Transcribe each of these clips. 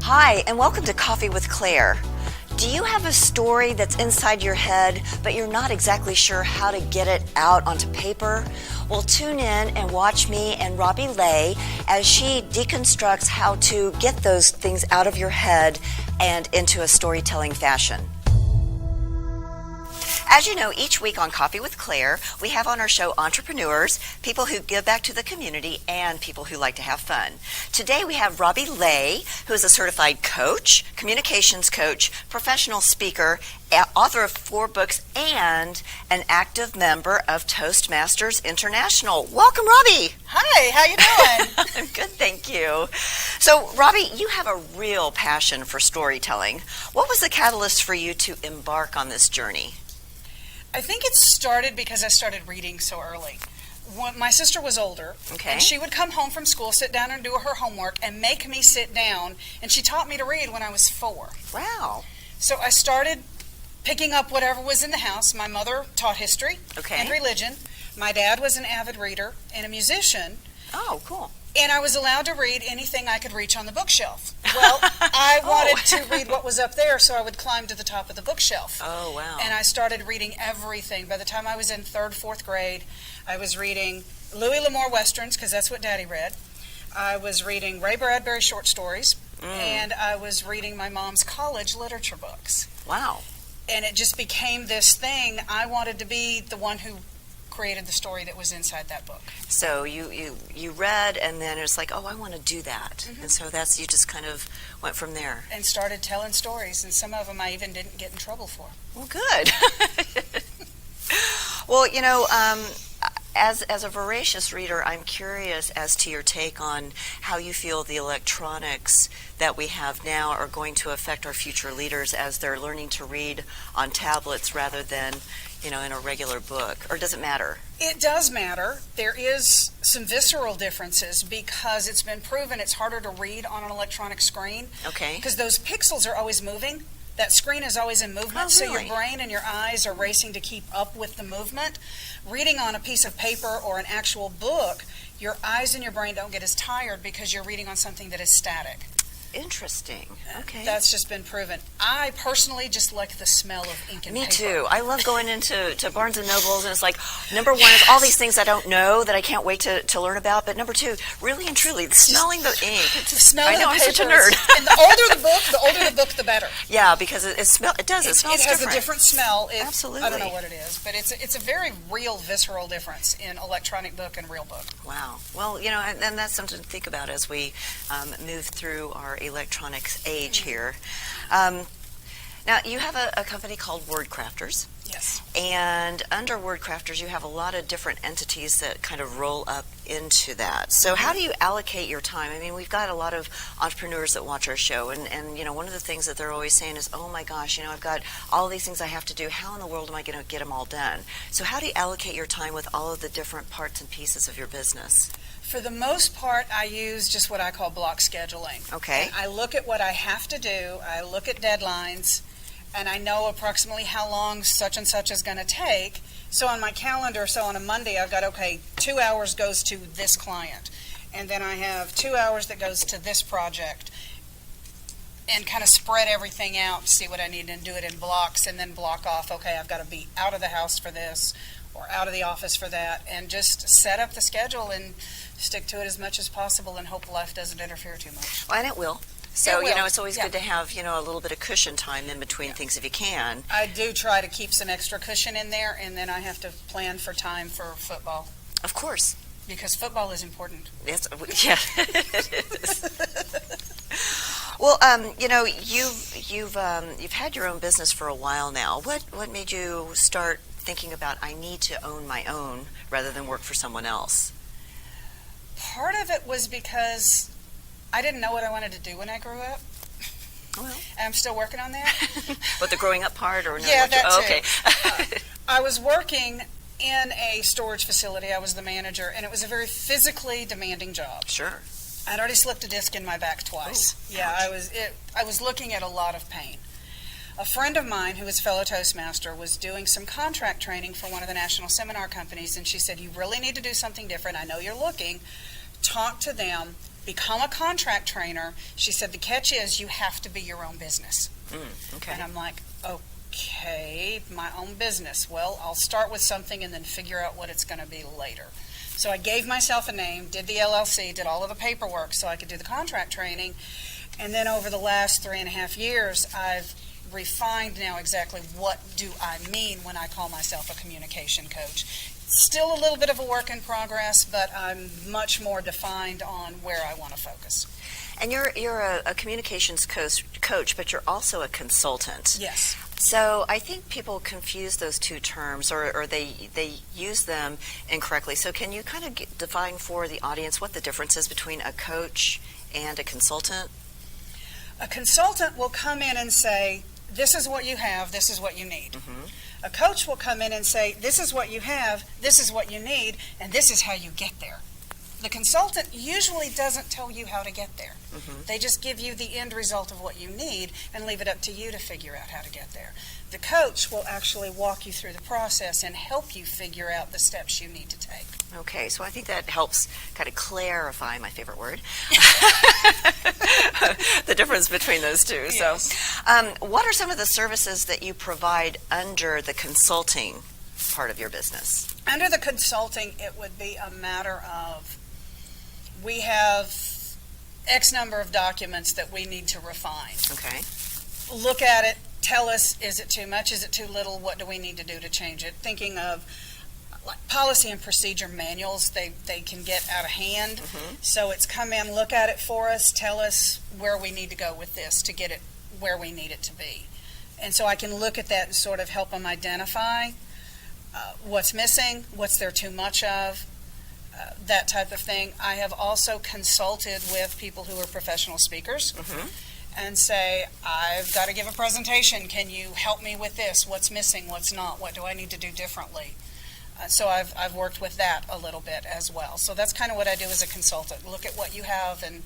Hi, and welcome to Coffee with Claire. Do you have a story that's inside your head, but you're not exactly sure how to get it out onto paper? Well, tune in and watch me and Robi Ley as she deconstructs how to get those things out of your head and into a storytelling fashion. As you know, each week on Coffee with Claire, we have on our show entrepreneurs, people who give back to the community, and people who like to have fun. Today we have Robi Ley, who is a certified coach, communications coach, professional speaker, author of 4 books, and an active member of Toastmasters International. Welcome, Robi. Hi, how you doing? I'm good, thank you. So, Robi, you have a real passion for storytelling. What was the catalyst for you to embark on this journey? I think it started because I started reading so early. My sister was older, and she would come home from school, sit down and do her homework, and make me sit down, and she taught me to read when I was 4. Wow. So I started picking up whatever was in the house. My mother taught history and religion. My dad was an avid reader and a musician. Oh, cool. And I was allowed to read anything I could reach on the bookshelf. Well, I wanted to read what was up there, so I would climb to the top of the bookshelf. Oh, wow. And I started reading everything. By the time I was in 3rd, 4th grade, I was reading Louis L'Amour Westerns, because that's what Daddy read. I was reading Ray Bradbury short stories, and I was reading my mom's college literature books. Wow. And it just became this thing. I wanted to be the one who created the story that was inside that book. So you read, and then it's like, oh, I want to do that. And so you just kind of went from there. And started telling stories, and some of them I even didn't get in trouble for. Well, good. Well, you know, as a voracious reader, I'm curious as to your take on how you feel the electronics that we have now are going to affect our future leaders as they're learning to read on tablets rather than, you know, in a regular book. Or does it matter? It does matter. There is some visceral differences because it's been proven it's harder to read on an electronic screen. Okay. Because those pixels are always moving. That screen is always in movement, so your brain and your eyes are racing to keep up with the movement. Reading on a piece of paper or an actual book, your eyes and your brain don't get as tired because you're reading on something that is static. Interesting. Okay. That's just been proven. I personally just like the smell of ink and paper. Me too. I love going into Barnes & Nobles, and it's like, number one is all these things I don't know that I can't wait to learn about, but number 2, really and truly, smelling the ink. I know, I'm such a nerd. And the older the book, the better. Yeah, because it smells It different. has a different smell. Absolutely. I don't know what it is, but it's a very real, visceral difference in electronic book and real book. Wow. Well, you know, and that's something to think about as we move through our electronics age here. Now, you have a company called Word Crafters. Yes. And under Word Crafters, you have a lot of different entities that kind of roll up into that. So how do you allocate your time? I mean, we've got a lot of entrepreneurs that watch our show, and you know, one of the things that they're always saying is, oh my gosh, you know, I've got all these things I have to do. How in the world am I going to get them all done? So how do you allocate your time with all of the different parts and pieces of your business? For the most part, I use just what I call block scheduling. Okay. And I look at what I have to do, I look at deadlines, and I know approximately how long such and such is going to take. So on my calendar, so on a Monday, I've got, 2 hours goes to this client, and then I have 2 hours that goes to this project, and kind of spread everything out, see what I need, and do it in blocks, and then block off, I've got to be out of the house for this, or out of the office for that, and just set up the schedule and stick to it as much as possible and hope life doesn't interfere too much. Well, and it will. So, you know, it's always good to have, you know, a little bit of cushion time in between things if you can. I do try to keep some extra cushion in there, and then I have to plan for time for football. Of course. Because football is important. Yes, yeah, it is. Well, you know, you've had your own business for a while now. What made you start thinking about, I need to own my own rather than work for someone else? Part of it was because I didn't know what I wanted to do when I grew up. Well, I'm still working on that. What, the growing up part, or no? Yeah, that too. Okay. I was working in a storage facility. I was the manager, and it was a very physically demanding job. Sure. I'd already slipped a disc in my back twice. Oh, yeah, ouch. I was looking at a lot of pain. A friend of mine who was fellow Toastmaster was doing some contract training for one of the national seminar companies, and she said, you really need to do something different. I know you're looking. Talk to them. become a contract trainer. She said, the catch is you have to be your own business. Okay. And I'm like, okay, my own business. Well, I'll start with something and then figure out what it's going to be later. So I gave myself a name, did the LLC, did all of the paperwork so I could do the contract training. And then over the last 3.5 years, I've refined now exactly what do I mean when I call myself a communication coach. Still a little bit of a work in progress, but I'm much more defined on where I want to focus. And you're a communications coach, but you're also a consultant. Yes. So I think people confuse those two terms, or they use them incorrectly. So can you kind of define for the audience what the difference is between a coach and a consultant? A consultant will come in and say, this is what you have, this is what you need. Mm-hmm. A coach will come in and say, this is what you have, this is what you need, and this is how you get there. The consultant usually doesn't tell you how to get there. Mm-hmm. They just give you the end result of what you need and leave it up to you to figure out how to get there. The coach will actually walk you through the process and help you figure out the steps you need to take. Okay, so I think that helps kind of clarify, my favorite word, the difference between those two. Yes. So what are some of the services that you provide under the consulting part of your business? Under the consulting, it would be a matter of, we have X number of documents that we need to refine. Okay. Look at it, tell us, is it too much, is it too little, what do we need to do to change it? Thinking of like policy and procedure manuals, they can get out of hand. Mm-hmm. So it's come in, look at it for us, tell us where we need to go with this to get it where we need it to be. And so I can look at that and sort of help them identify what's missing, what's there too much of, that type of thing. I have also consulted with people who are professional speakers. Mm-hmm. And say, I've got to give a presentation. Can you help me with this? What's missing? What's not? What do I need to do differently? So I've worked with that a little bit as well. So that's kind of what I do as a consultant. Look at what you have and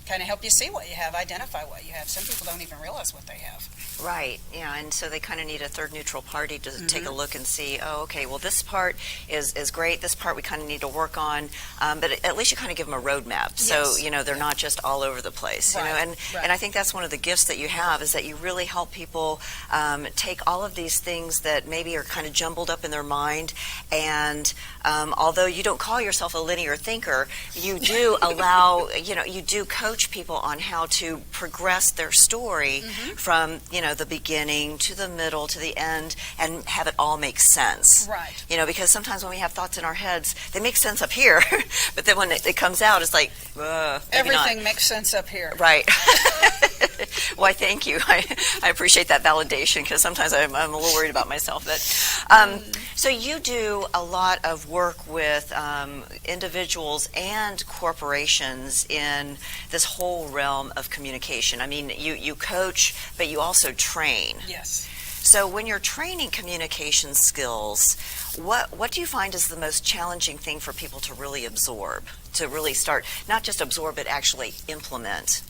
kind of help you see what you have, identify what you have. Some people don't even realize what they have. Right, yeah, and so they kind of need a third neutral party to Mm-hmm. take a look and see, oh, okay, well, this part is great, this part we kind of need to work on, but at least you kind of give them a roadmap, so, Yes. you know, they're not just all over the place, you know, Right, and right. I think that's one of the gifts that you have, is that you really help people take all of these things that maybe are kind of jumbled up in their mind, and although you don't call yourself a linear thinker, you do allow, you know, you do coach people on how to progress their story Mm-hmm. from, you know, the beginning to the middle to the end, and have it all make sense. Right. You know, because sometimes when we have thoughts in our heads, they make sense up here, but then when it comes out, it's like, maybe Everything not. makes sense up here. Right. Why, thank you. I appreciate that validation, because sometimes I'm a little worried about myself. But so you do a lot of work with individuals and corporations in this whole realm of communication. I mean, you coach, but you also train. Yes. So when you're training communication skills, what do you find is the most challenging thing for people to really absorb, to really start, not just absorb, but actually implement?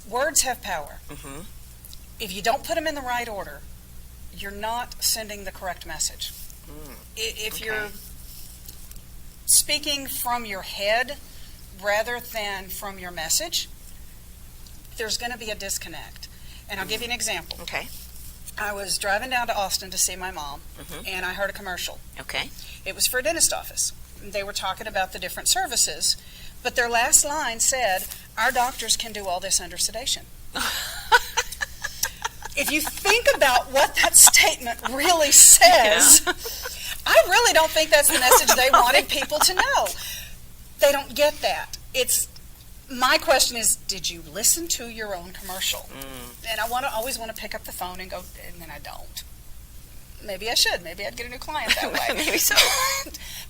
Words have power. Mm-hmm. If you don't put them in the right order, you're not sending the correct message. If Okay. you're speaking from your head rather than from your message, there's going to be a disconnect. And I'll give you an example. Okay. I was driving down to Austin to see my mom, Mhm. and I heard a commercial. Okay. It was for a dentist office. They were talking about the different services, but their last line said, "Our doctors can do all this under sedation." If you think about what that statement really says, I really don't think that's the message they wanted people to know. They don't get that. My question is, did you listen to your own commercial? And I always want to pick up the phone and go, and then I don't. Maybe I should. Maybe I'd get a new client that way. Maybe so.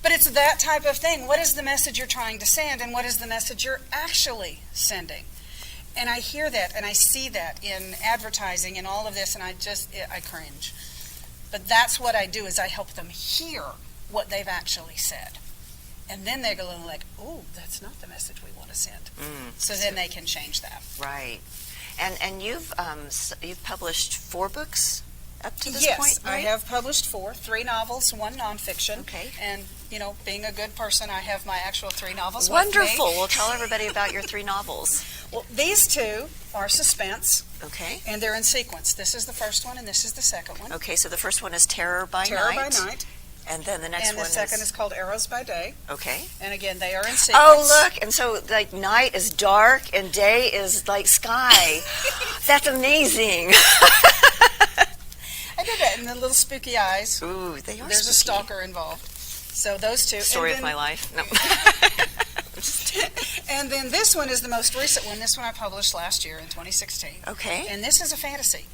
But it's that type of thing. What is the message you're trying to send, and what is the message you're actually sending? And I hear that, and I see that in advertising and all of this, and I cringe. But that's what I do, is I help them hear what they've actually said. And then they go like, "Oh, that's not the message we want to send." So then they can change that. Right. And you've published 4 books? up to this Yes, point? I Right? have published 4, 3 novels, 1 nonfiction. Okay. And, being a good person, I have my actual 3 novels Wonderful. with me. Well, tell everybody about your 3 novels. Well, these 2 are suspense, Okay. and they're in sequence. This is the first one, and this is the second one. Okay, so the first one is Terror by Terror Night. by Night. And then the next And one the second is called Arrows by Day. Okay. And again, they are in sequence. Oh, look. And so, like, night is dark and day is like sky. That's amazing. I did that in the little spooky eyes. Ooh, they are There's a spooky. stalker involved. So those 2. Story And of then- my life. No. And then this one is the most recent one. This one I published last year in 2016. Okay. And this is a fantasy.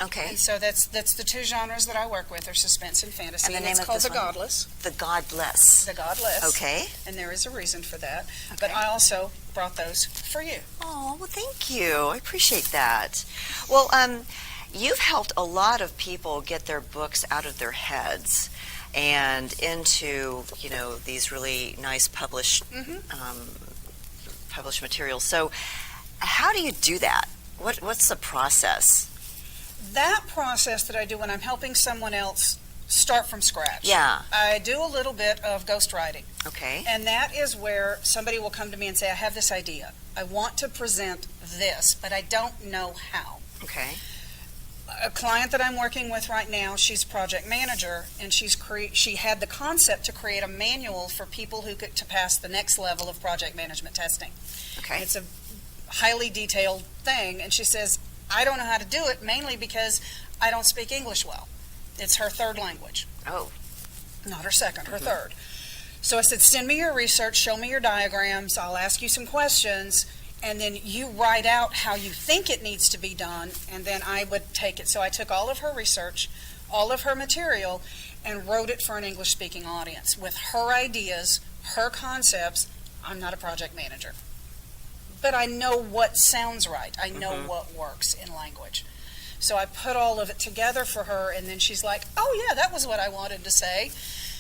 Okay. And so that's the 2 genres that I work with are suspense and fantasy. And the name it's of called this The one? Godless. The Godless. The Godless. Okay. And there is a reason for that. Okay. But I also brought those for you. Oh, well, thank you. I appreciate that. Well, you've helped a lot of people get their books out of their heads and into, these really nice published published materials. So, how do you do that? What's the process? That process that I do when I'm helping someone else start from scratch. Yeah. I do a little bit of ghostwriting. Okay. And that is where somebody will come to me and say, I have this idea. I want to present this, but I don't know how. Okay. A client that I'm working with right now, she's project manager, and she had the concept to create a manual for people who could to pass the next level of project management testing. Okay. It's a highly detailed thing, and she says, I don't know how to do it, mainly because I don't speak English well. It's her 3rd language. Oh. Not her 2nd, her 3rd. So I said, send me your research, show me your diagrams, I'll ask you some questions, and then you write out how you think it needs to be done, and then I would take it. So I took all of her research, all of her material, and wrote it for an English-speaking audience with her ideas, her concepts. I'm not a project manager, but I know what sounds right. I know what works in language. So I put all of it together for her, and then she's like, oh, yeah, that was what I wanted to say.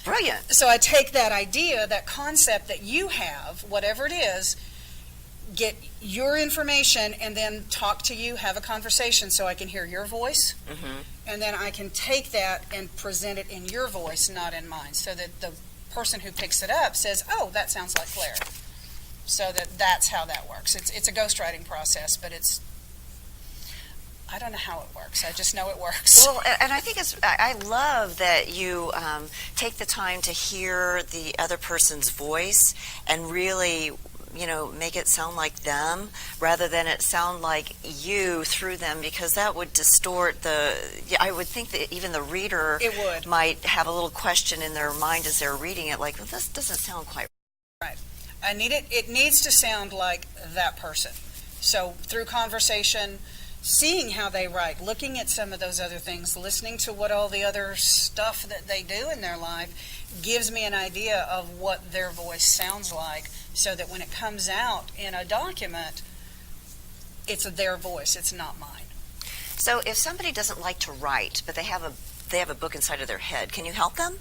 Brilliant. So I take that idea, that concept that you have, whatever it is, get your information, and then talk to you, have a conversation so I can hear your voice. And then I can take that and present it in your voice, not in mine, so that the person who picks it up says, oh, that sounds like Claire. So that's how that works. It's a ghostwriting process, but I don't know how it works. I just know it works. Well, and I think I love that you take the time to hear the other person's voice and really, make it sound like them rather than it sound like you through them, because that would distort I would think that even the reader It would. might have a little question in their mind as they're reading it, like, well, this doesn't sound quite Right. It needs to sound like that person. So through conversation, seeing how they write, looking at some of those other things, listening to what all the other stuff that they do in their life gives me an idea of what their voice sounds like, so that when it comes out in a document, it's their voice, it's not mine. So if somebody doesn't like to write, but they have a book inside of their head, can you help them?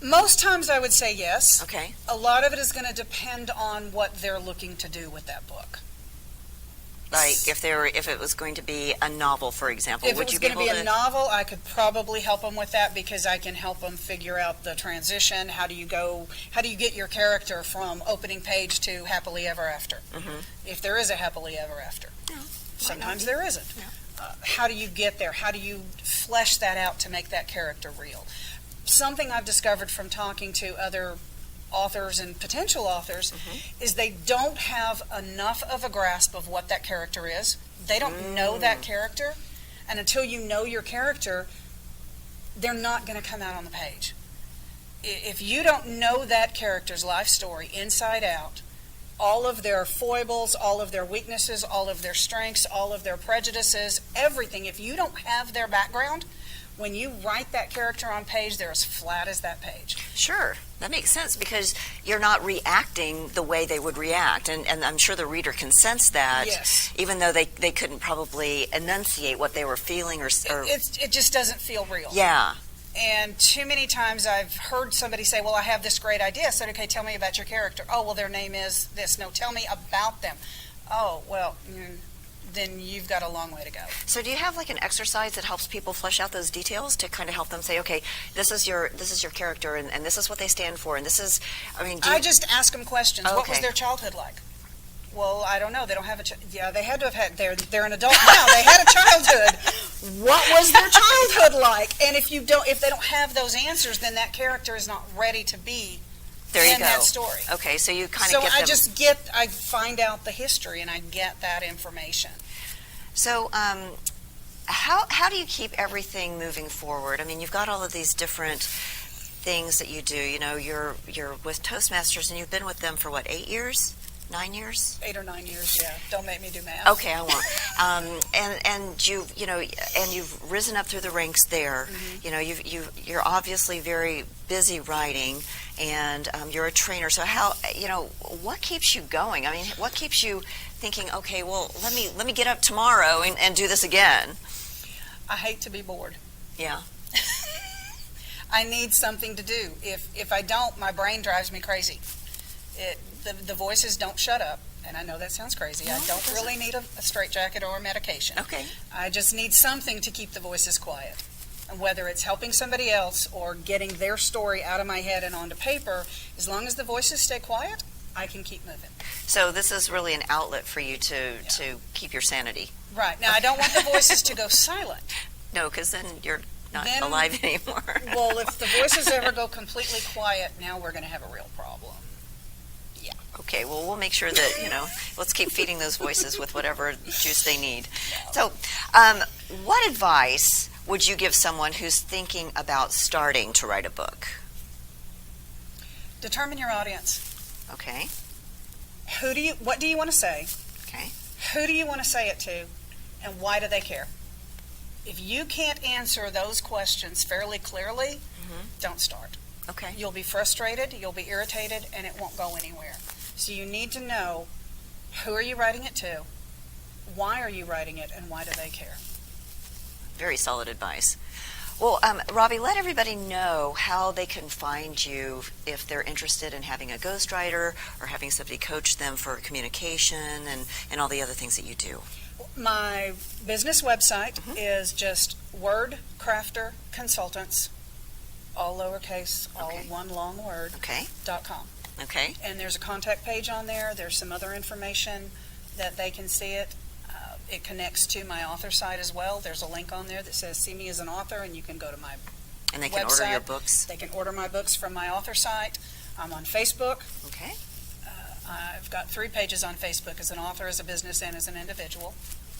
Most times I would say yes. Okay. A lot of it is going to depend on what they're looking to do with that book. Like if it was going to be a novel, for example, If it would was you be going to able be to? a novel, I could probably help them with that, because I can help them figure out the transition. How do you get your character from opening page to happily ever after? If there is a happily ever after. No, Sometimes there isn't. No. How do you get there? How do you flesh that out to make that character real? Something I've discovered from talking to other authors and potential authors is they don't have enough of a grasp of what that character is. They don't know that character, and until you know your character, they're not going to come out on the page. If you don't know that character's life story inside out, all of their foibles, all of their weaknesses, all of their strengths, all of their prejudices, everything, if you don't have their background, when you write that character on page, they're as flat as that page. Sure, that makes sense, because you're not reacting the way they would react, and I'm sure the reader can sense that, Yes. even though they couldn't probably enunciate what they were feeling or It just doesn't feel real. yeah. And too many times I've heard somebody say, well, I have this great idea. I said, okay, tell me about your character. Oh, well, their name is this. No, tell me about them. Oh, well, then you've got a long way to go. So do you have like an exercise that helps people flesh out those details to kind of help them say, okay, this is your character, and this is what they stand for, and this is, I mean, I just ask them questions. Okay. What was their childhood like? Well, I don't know. They don't have a yeah, they had to have had, they're an adult now. They had a childhood. What was their childhood like? And if they don't have those answers, then that character is not ready to be in that story. Okay, so you kind of get them. I find out the history and I get that information. So, how do you keep everything moving forward? I mean, you've got all of these different things that you do. You know, you're with Toastmasters, and you've been with them for what, 8 years? 9 years? 8 or 9 years, yeah. Don't make me do math. Okay, I won't. And you've risen up through the ranks there. Mm-hmm. You know, you're obviously very busy writing, and you're a trainer. So what keeps you going? I mean, what keeps you thinking, okay, well, let me get up tomorrow and do this again? I hate to be bored. Yeah. I need something to do. If I don't, my brain drives me crazy. The voices don't shut up, and I know that sounds crazy. No, I don't really need a straitjacket or a medication. Okay. I just need something to keep the voices quiet. And whether it's helping somebody else or getting their story out of my head and onto paper, as long as the voices stay quiet, I can keep moving. So this is really an outlet for you to keep your sanity. Right. Now, I don't want the voices to go silent. No, because then you're not alive anymore. Well, if the voices ever go completely quiet, now we're going to have a real problem. Yeah. Okay, well, we'll make sure that, let's keep feeding those voices with whatever juice they need. So, what advice would you give someone who's thinking about starting to write a book? Determine your audience. Okay. What do you want to say? Okay. Who do you want to say it to? And why do they care? If you can't answer those questions fairly clearly, don't start. Okay. You'll be frustrated, you'll be irritated, and it won't go anywhere. So you need to know, who are you writing it to? Why are you writing it? And why do they care? Very solid advice. Well, Robi, let everybody know how they can find you if they're interested in having a ghostwriter or having somebody coach them for communication and all the other things that you do. My business website is just Word Crafter Consultants, all lowercase, all one long word, .com. Okay. And there's a contact page on there. There's some other information that they can see it. It connects to my author site as well. There's a link on there that says see me as an author, and you can go to my And they can order your books? They can order my books from my author site. I'm on Facebook. Okay. I've got 3 pages on Facebook as an author, as a business, and as an individual.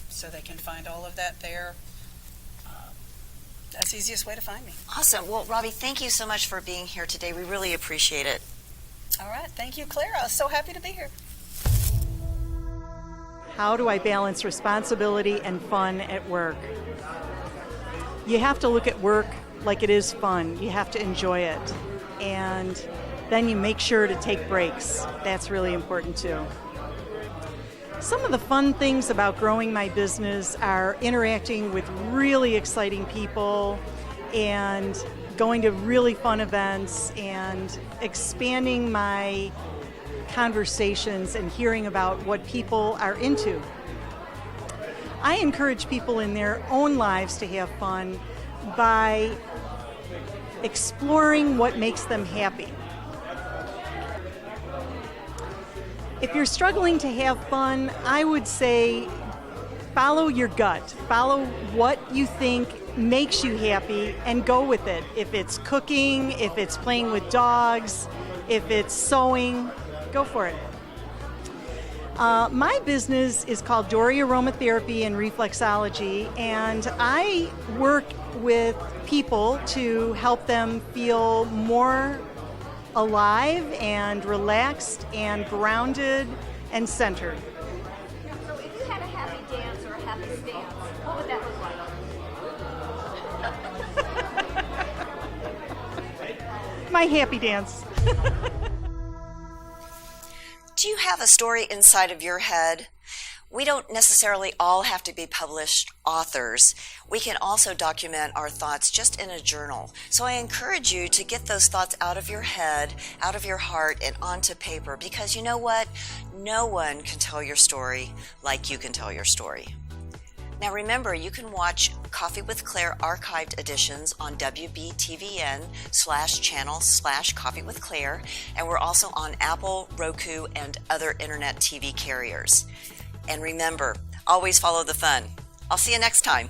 So they can find all of that there. That's the easiest way to find me. Awesome. Well, Robi, thank you so much for being here today. We really appreciate it. All right. Thank you, Claire. I was so happy to be here. How do I balance responsibility and fun at work? You have to look at work like it is fun. You have to enjoy it. And then you make sure to take breaks. That's really important too. Some of the fun things about growing my business are interacting with really exciting people and going to really fun events and expanding my conversations and hearing about what people are into. I encourage people in their own lives to have fun by exploring what makes them happy. If you're struggling to have fun, I would say follow your gut. Follow what you think makes you happy and go with it. If it's cooking, if it's playing with dogs, if it's sewing, go for it. My business is called Dory Aromatherapy and Reflexology, and I work with people to help them feel more alive and relaxed and grounded and centered. So if you had a happy dance or a happy stance, what would that look like? My happy dance. Do you have a story inside of your head? We don't necessarily all have to be published authors. We can also document our thoughts just in a journal. So I encourage you to get those thoughts out of your head, out of your heart, and onto paper, because you know what? No one can tell your story like you can tell your story. Now remember, you can watch Coffee with Claire archived editions on WBTVN/channel/Coffee with Claire, and we're also on Apple, Roku, and other internet TV carriers. And remember, always follow the fun. I'll see you next time.